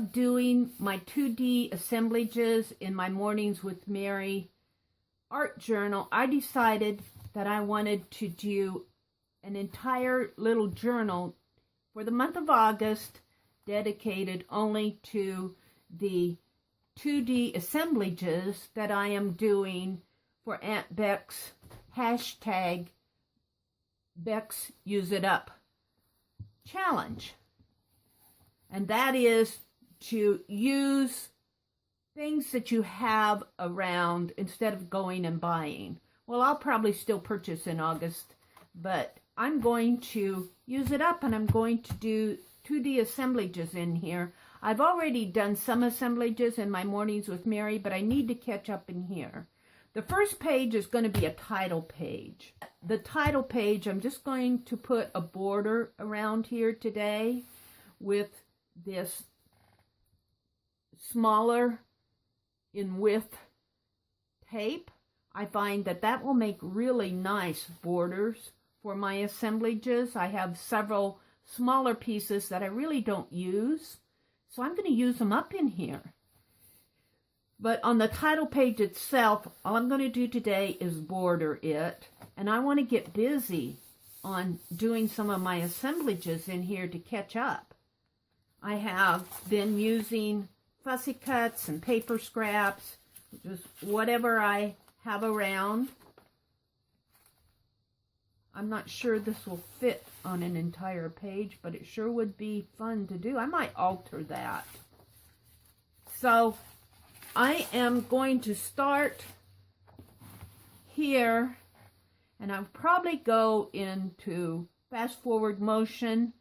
of doing my 2D assemblages in my Mornings with Meri art journal, I decided that I wanted to do an entire little journal for the month of August dedicated only to the 2D assemblages that I am doing for AuntBecs hashtag Becsuseitup challenge. And that is to use things that you have around instead of going and buying. Well, I'll probably still purchase in August, but I'm going to use it up and I'm going to do 2D assemblages in here. I've already done some assemblages in my Mornings with Meri, but I need to catch up in here. The first page is going to be a title page. The title page, I'm just going to put a border around here today with this smaller in width tape. I find that that will make really nice borders for my assemblages. I have several smaller pieces that I really don't use, so I'm going to use them up in here. But on the title page itself, all I'm going to do today is border it, and I want to get busy on doing some of my assemblages in here to catch up. I have been using fussy cuts and paper scraps, just whatever I have around. I'm not sure this will fit on an entire page, but it sure would be fun to do. I might alter that. So I am going to start here, and I'll probably go into fast forward motion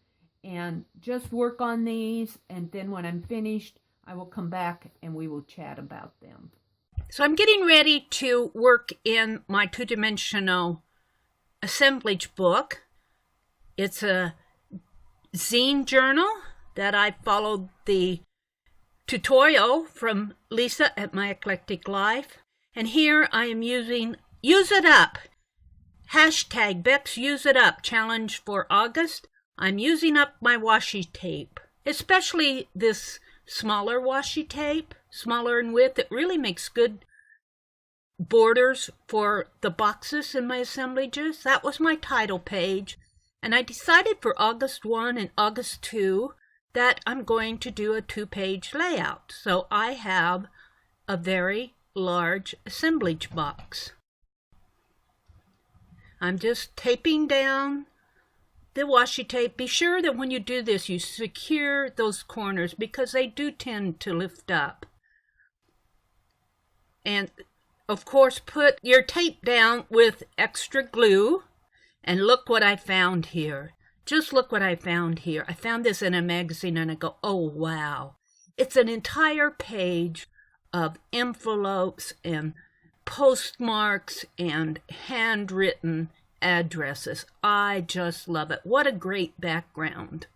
and just work on these, and then when I'm finished, I will come back and we will chat about them. So I'm getting ready to work in my two-dimensional assemblage book. It's a zine journal that I followed the tutorial from Lisa at My Eclectic Life. And here I am using Use It Up, hashtag Becsuseitup challenge for August. I'm using up my washi tape, especially this smaller washi tape, smaller in width. It really makes good borders for the boxes in my assemblages. That was my title page, and I decided for August 1 and August 2 that I'm going to do a 2-page layout. So I have a very large assemblage box. I'm just taping down the washi tape. Be sure that when you do this, you secure those corners because they do tend to lift up. And of course, put your tape down with extra glue. And look what I found here. Just look what I found here. I found this in a magazine and I go, oh wow. It's an entire page of envelopes and postmarks and handwritten addresses. I just love it. What a great background.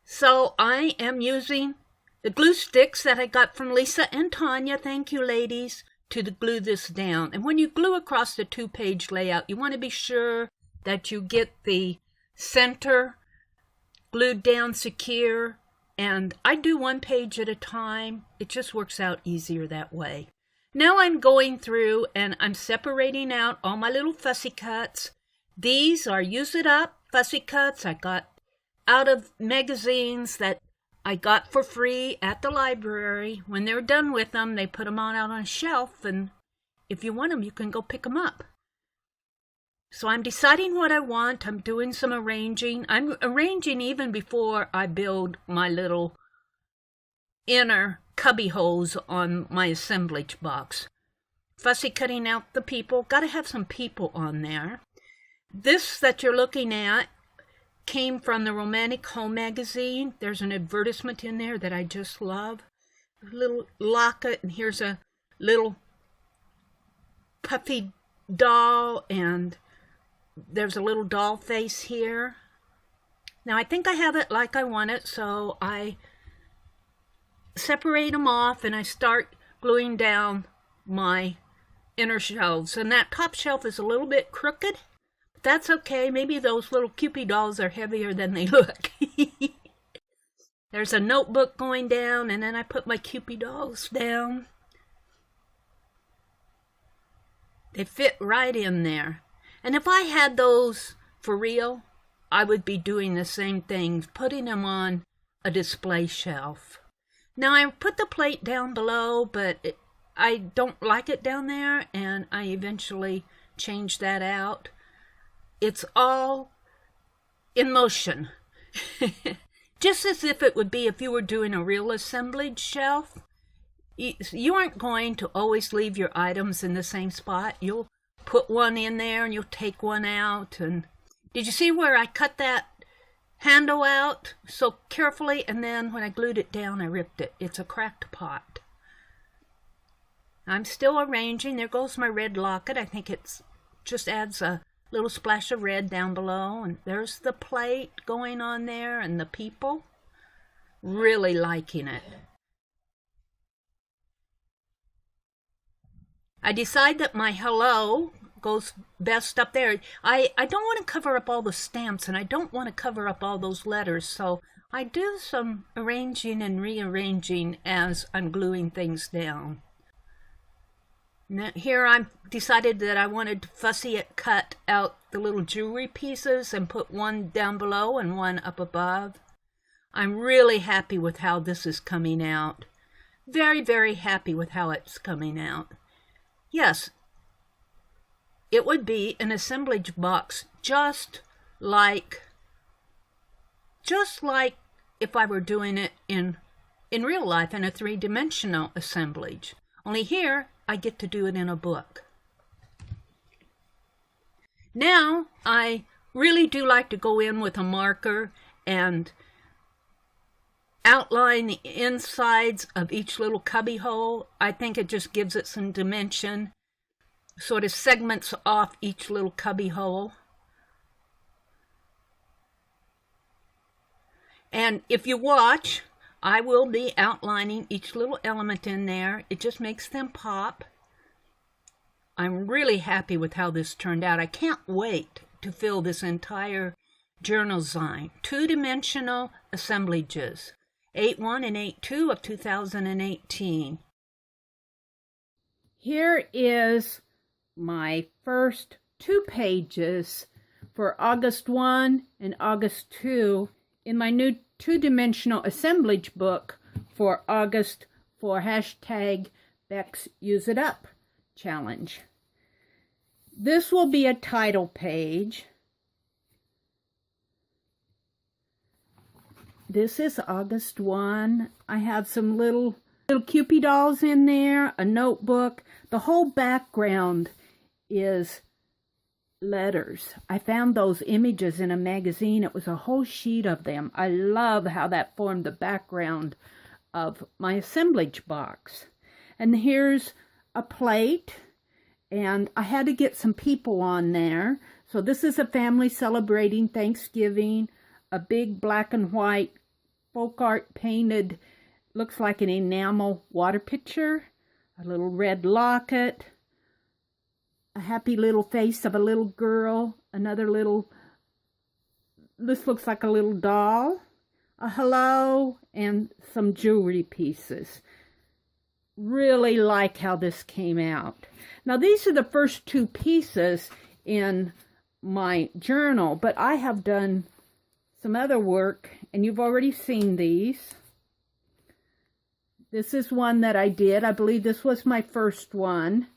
So I am using the glue sticks that I got from Lisa and Tanya. Thank you, ladies, to glue this down. And when you glue across the 2-page layout, you want to be sure that you get the center glued down secure. And I do 1 page at a time. It just works out easier that way. Now I'm going through and I'm separating out all my little fussy cuts. These are Use It Up fussy cuts I got out of magazines that I got for free at the library. When they're done with them, they put them on out on a shelf, and if you want them, you can go pick them up. So I'm deciding what I want. I'm doing some arranging. I'm arranging even before I build my little inner cubby holes on my assemblage box. Fussy cutting out the people. Got to have some people on there. This that you're looking at came from the Romantic Home magazine. There's an advertisement in there that I just love. A little locket, and here's a little puffy doll, and there's a little doll face here. Now I think I have it like I want it, so I separate them off and I start gluing down my inner shelves. And that top shelf is a little bit crooked. But that's okay. Maybe those little Cupid dolls are heavier than they look. There's a notebook going down, and then I put my Cupid dolls down. They fit right in there. And if I had those for real, I would be doing the same thing, putting them on a display shelf. Now, I put the plate down below, but I don't like it down there, and I eventually changed that out. It's all in motion. Just as if it would be if you were doing a real assemblage shelf. You aren't going to always leave your items in the same spot. You'll put one in there and you'll take one out. And did you see where I cut that handle out so carefully, and then when I glued it down, I ripped it? It's a cracked pot. I'm still arranging. There goes my red locket. I think it's just adds a little splash of red down below, and there's the plate going on there and the people. Really liking it. I decide that my hello goes best up there. I don't want to cover up all the stamps, and I don't want to cover up all those letters, so I do some arranging and rearranging as I'm gluing things down. Now, here I decided that I wanted to fussy cut out the little jewelry pieces and put one down below and one up above. I'm really happy with how this is coming out. Very, very happy with how it's coming out. Yes, it would be an assemblage box just like if I were doing it in real life in a three-dimensional assemblage. Only here, I get to do it in a book. Now, I really do like to go in with a marker and outline the insides of each little cubby hole. I think it just gives it some dimension, sort of segments off each little cubby hole. And if you watch, I will be outlining each little element in there. It just makes them pop. I'm really happy with how this turned out. I can't wait to fill this entire journal zine. Two-dimensional assemblages. 8-1 and 8-2 of 2018. Here is my first 2 pages for August 1 and August 2 in my new two-dimensional assemblage book for August for hashtag Becsuseitup challenge. This will be a title page. This is August 1. I have some little Cupid dolls in there, a notebook. The whole background is letters. I found those images in a magazine. It was a whole sheet of them. I love how that formed the background of my assemblage box. And here's a plate, and I had to get some people on there. So this is a family celebrating Thanksgiving, a big black and white folk art painted, looks like an enamel water pitcher, a little red locket, a happy little face of a little girl, another little, this looks like a little doll, a hello, and some jewelry pieces. Really like how this came out. Now these are the first 2 pieces in my journal, but I have done some other work, and you've already seen these. This is one that I did. I believe this was my first one,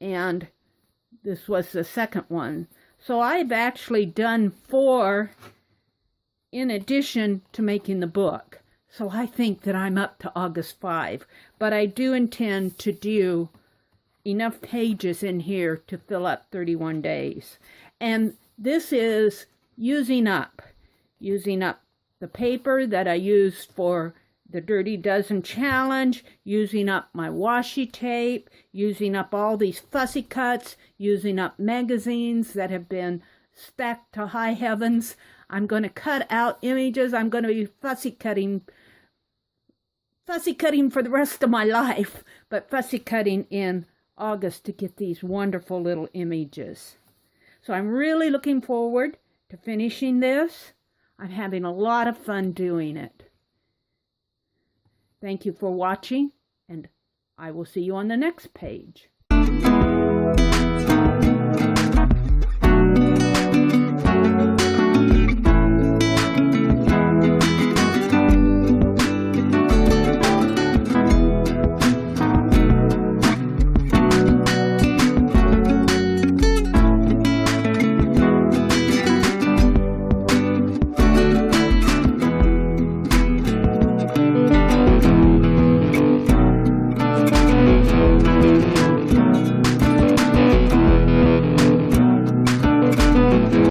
and this was the second one. So I've actually done 4 in addition to making the book. So I think that I'm up to August 5, but I do intend to do enough pages in here to fill up 31 days. And this is using up the paper that I used for the Dirty Dozen Challenge, using up my washi tape, using up all these fussy cuts, using up magazines that have been stacked to high heavens. I'm going to cut out images. I'm going to be fussy cutting for the rest of my life, but fussy cutting in August to get these wonderful little images. So I'm really looking forward to finishing this. I'm having a lot of fun doing it. Thank you for watching, and I will see you on the next page.